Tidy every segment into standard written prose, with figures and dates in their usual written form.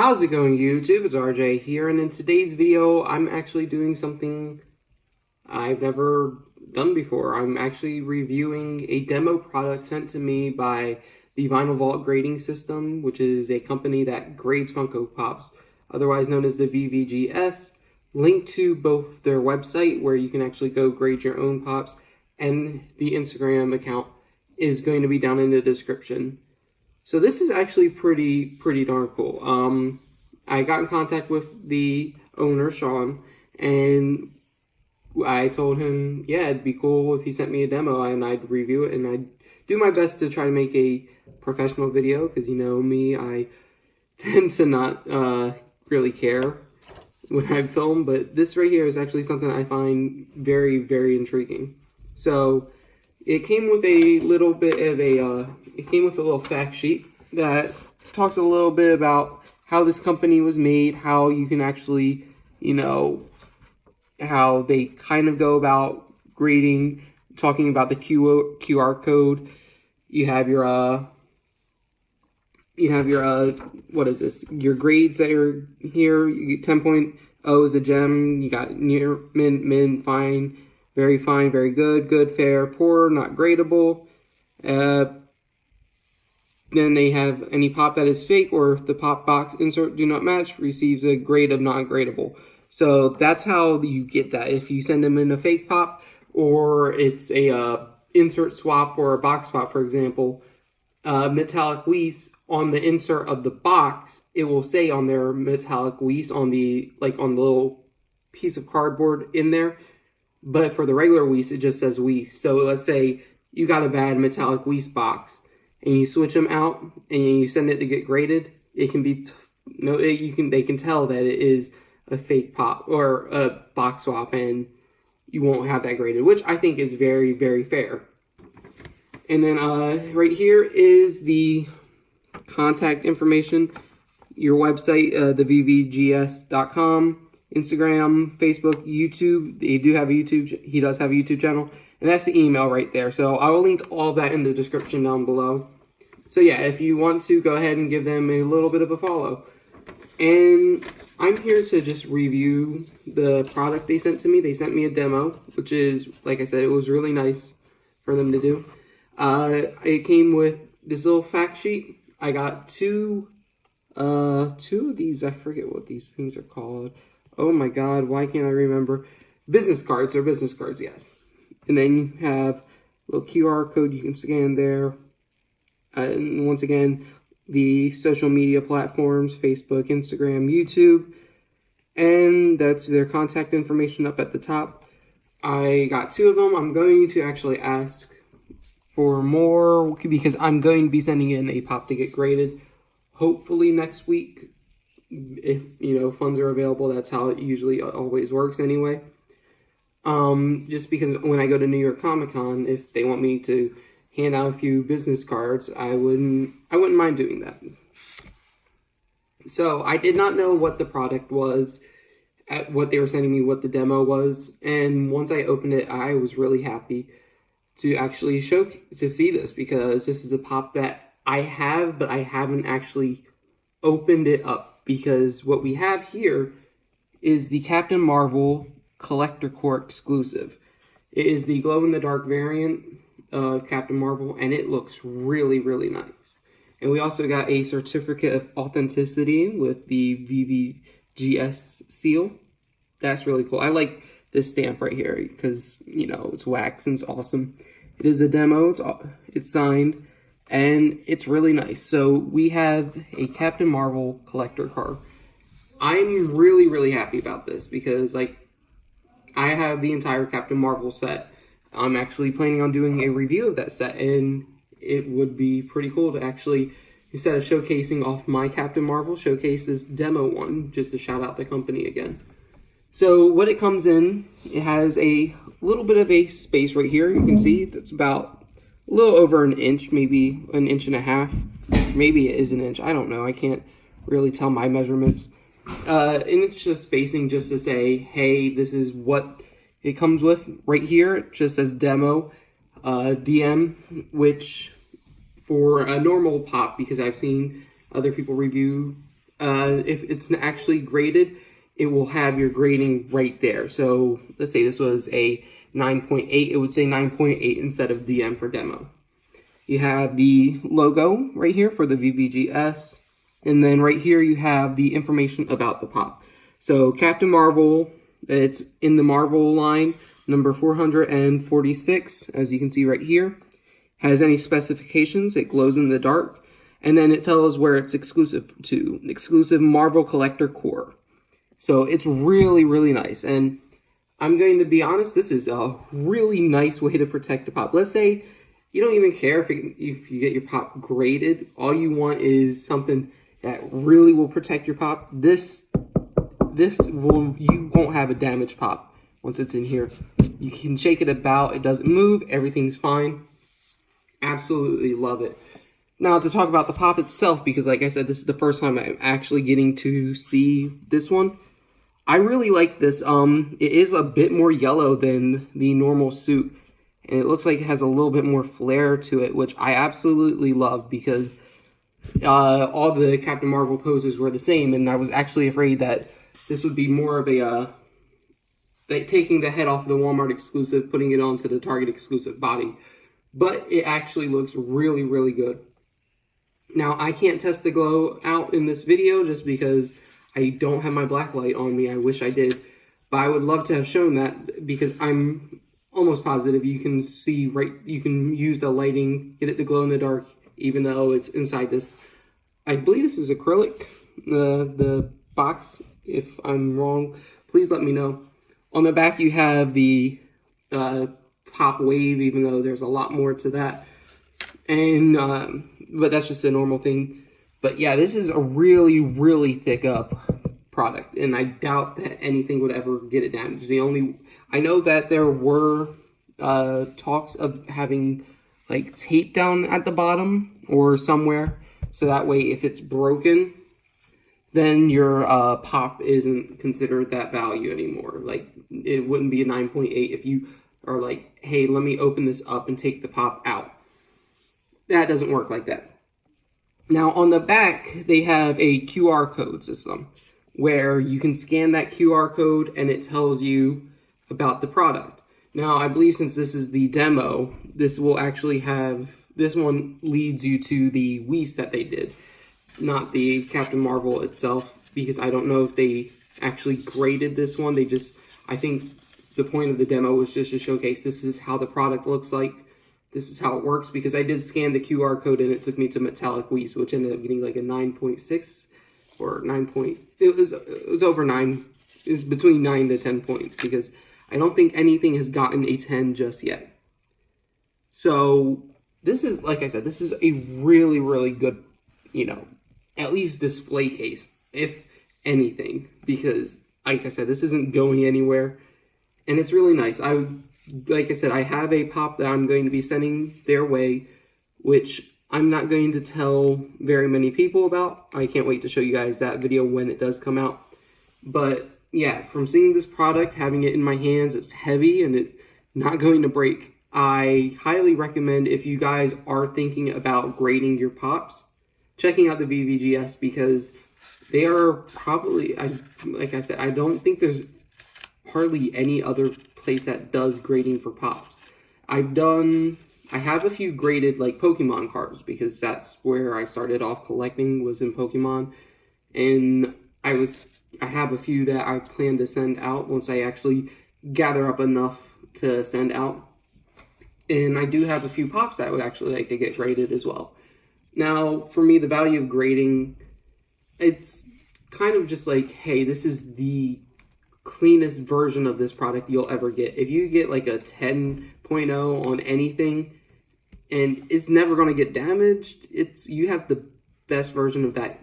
How's it going, YouTube? It's RJ here, and in today's video, I'm actually doing something I've never done before. I'm actually reviewing a demo product sent to me by the Vinyl Vault Grading System, which is a company that grades Funko Pops, otherwise known as the VVGS. Link to both their website, where you can actually go grade your own Pops, and the Instagram account is going to be down in the description. So this is actually pretty darn cool. I got in contact with the owner, Sean, and I told him, yeah, it'd be cool if he sent me a demo and I'd review it, and I'd do my best to try to make a professional video, because you know me, I tend to not really care when I film, but this right here is actually something I find very intriguing. So it came with a little bit of it came with a little fact sheet that talks a little bit about how this company was made, how you can actually, you know, how they kind of go about grading, talking about the QR code. You have your, what is this? Your grades that are here. You get 10.0 is a gem. You got near, min, fine, very good, good, fair, poor, not gradable. Then they have any pop that is fake, or if the pop box insert do not match, receives a grade of non-gradable. So that's how you get that. If you send them in a fake pop, or it's a insert swap or a box swap, for example, metallic Weiss on the insert of the box, it will say on there metallic Weiss on the little piece of cardboard in there. But for the regular Weiss, it just says Weiss. So let's say you got a bad metallic Weiss box, and you switch them out, and you send it to get graded. It can be they can tell that it is a fake pop or a box swap, and you won't have that graded, which I think is very fair. And then right here is the contact information, your website, the VVGS.com. Instagram, Facebook, YouTube. They do have a YouTube. He does have a YouTube channel, and that's the email right there. So I will link all that in the description down below. So yeah, if you want to, go ahead and give them a little bit of a follow. And I'm here to just review the product they sent to me. They sent me a demo, which is, like I said, it was really nice for them to do. It came with this little fact sheet. I got two of these. I forget what these things are called. Oh my god, why can't I remember? Business cards, or business cards, yes. And then you have a little QR code you can scan there. And once again, the social media platforms, Facebook, Instagram, YouTube. And that's their contact information up at the top. I got two of them. I'm going to actually ask for more, because I'm going to be sending in a pop to get graded, hopefully next week. If, you know, funds are available, that's how it usually always works anyway. Just because when I go to New York Comic Con, if they want me to hand out a few business cards, I wouldn't mind doing that. So I did not know what the product was, at what they were sending me, what the demo was, and once I opened it, I was really happy to actually see this, because this is a pop that I have, but I haven't actually opened it up. Because what we have here is the Captain Marvel Collector Core exclusive. It is the glow-in-the-dark variant of Captain Marvel, and it looks really nice. And we also got a certificate of authenticity with the VVGS seal. That's really cool. I like this stamp right here because, you know, it's wax and it's awesome. It is a demo. It's signed. And it's really nice. So we have a Captain Marvel collector card. I'm really happy about this, because like, I have the entire Captain Marvel set. I'm actually planning on doing a review of that set, and it would be pretty cool to actually, instead of showcasing off my Captain Marvel, showcase this demo one, just to shout out the company again. So what it comes in, it has a little bit of a space right here. You can see it's about a little over an inch, maybe an inch and a half. Maybe it is an inch. I don't know. I can't really tell my measurements. An inch of spacing, just to say, hey, this is what it comes with. Right here, it just says demo, DM, which for a normal pop, because I've seen other people review if it's actually graded, it will have your grading right there. So let's say this was a 9.8, it would say 9.8 instead of DM for demo. You have the logo right here for the VVGS, and then right here you have the information about the pop. So Captain Marvel, it's in the Marvel line, number 446, as you can see right here. Has any specifications, it glows in the dark, and then it tells where it's exclusive to, exclusive Marvel Collector Core. So it's really, really nice, and I'm going to be honest, this is a really nice way to protect the pop. Let's say you don't even care if you get your pop graded, all you want is something that really will protect your pop. You won't have a damaged pop once it's in here. You can shake it about, it doesn't move, everything's fine. Absolutely love it. Now to talk about the pop itself, because like I said, this is the first time I'm actually getting to see this one. I really like this. It is a bit more yellow than the normal suit, and it looks like it has a little bit more flair to it, which I absolutely love, because all the Captain Marvel poses were the same, and I was actually afraid that this would be more of a like taking the head off the Walmart exclusive, putting it onto the Target exclusive body. But it actually looks really, really good. Now, I can't test the glow out in this video just because I don't have my black light on me. I wish I did. But I would love to have shown that, because I'm almost positive you can see you can use the lighting, get it to glow in the dark, even though it's inside this. I believe this is acrylic, the box. If I'm wrong, please let me know. On the back, you have the pop wave, even though there's a lot more to that. And, but that's just a normal thing. But yeah, this is a really, really thick product, and I doubt that anything would ever get it damaged. I know that there were talks of having like tape down at the bottom or somewhere, so that way if it's broken, then your pop isn't considered that value anymore. Like, it wouldn't be a 9.8 if you are like, hey, let me open this up and take the pop out. That doesn't work like that. Now, on the back, they have a QR code system where you can scan that QR code and it tells you about the product. Now, I believe since this is the demo, this will actually have, this one leads you to the Whis that they did, not the Captain Marvel itself, because I don't know if they actually graded this one. They just, I think the point of the demo was just to showcase this is how the product looks like. This is how it works, because I did scan the QR code and it took me to metallic Whis, which ended up getting like a 9.6 or 9. It was over 9. It was between 9 to 10 points, because I don't think anything has gotten a 10 just yet. So this is, like I said, this is a really, really good, at least display case, if anything, because like I said, this isn't going anywhere, and it's really nice. Like I said, I have a pop that I'm going to be sending their way, which I'm not going to tell very many people about. I can't wait to show you guys that video when it does come out. But yeah, from seeing this product, having it in my hands, it's heavy and it's not going to break. I highly recommend, if you guys are thinking about grading your pops, checking out the VVGS, because they are probably, like I said, I don't think there's hardly any other place that does grading for pops. I have a few graded like Pokemon cards, because that's where I started off collecting, was in Pokemon, and I have a few that I plan to send out once I actually gather up enough to send out. And I do have a few pops that I would actually like to get graded as well. Now, for me, the value of grading, it's kind of just like, hey, this is the cleanest version of this product you'll ever get. If you get like a 10.0 on anything and it's never going to get damaged, you have the best version of that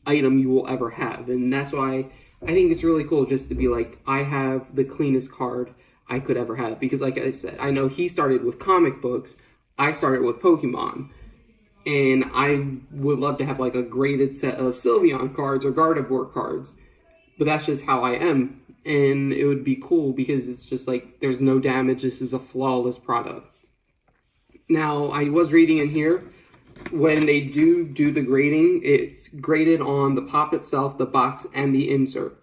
item you will ever have. And that's why I think it's really cool just to be like, I have the cleanest card I could ever have. Because like I said, I know he started with comic books, I started with Pokemon, and I would love to have like a graded set of Sylveon cards or Gardevoir cards. But that's just how I am, and it would be cool because it's just like, there's no damage, this is a flawless product. Now, I was reading in here, when they do the grading, it's graded on the pop itself, the box, and the insert.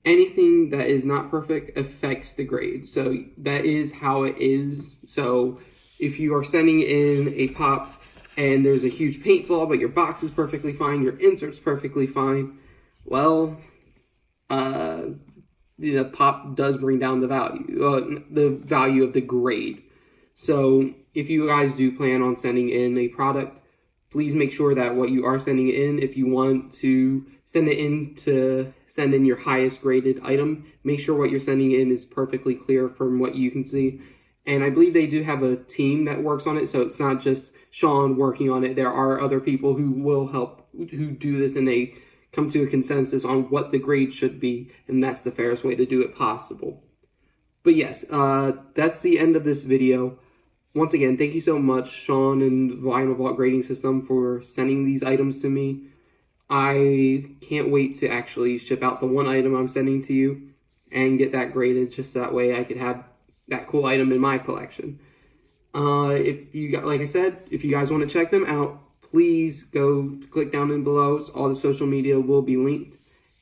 Anything that is not perfect affects the grade. So that is how it is. So if you are sending in a pop and there's a huge paint flaw, but your box is perfectly fine, your insert's perfectly fine, well, the pop does bring down the value of the grade. So if you guys do plan on sending in a product, please make sure that what you are sending in, if you want to send it in to send in your highest graded item, make sure what you're sending in is perfectly clear from what you can see. And I believe they do have a team that works on it, so it's not just Sean working on it. There are other people who will help, who do this, and they come to a consensus on what the grade should be, and that's the fairest way to do it possible. But yes, that's the end of this video. Once again, thank you so much, Sean and Vinyl Vault Grading System, for sending these items to me. I can't wait to actually ship out the one item I'm sending to you and get that graded, just that way I could have that cool item in my collection. If you, like I said, if you guys want to check them out, please go click down in below. All the social media will be linked.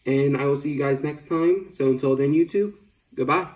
And I will see you guys next time. So until then, YouTube, goodbye.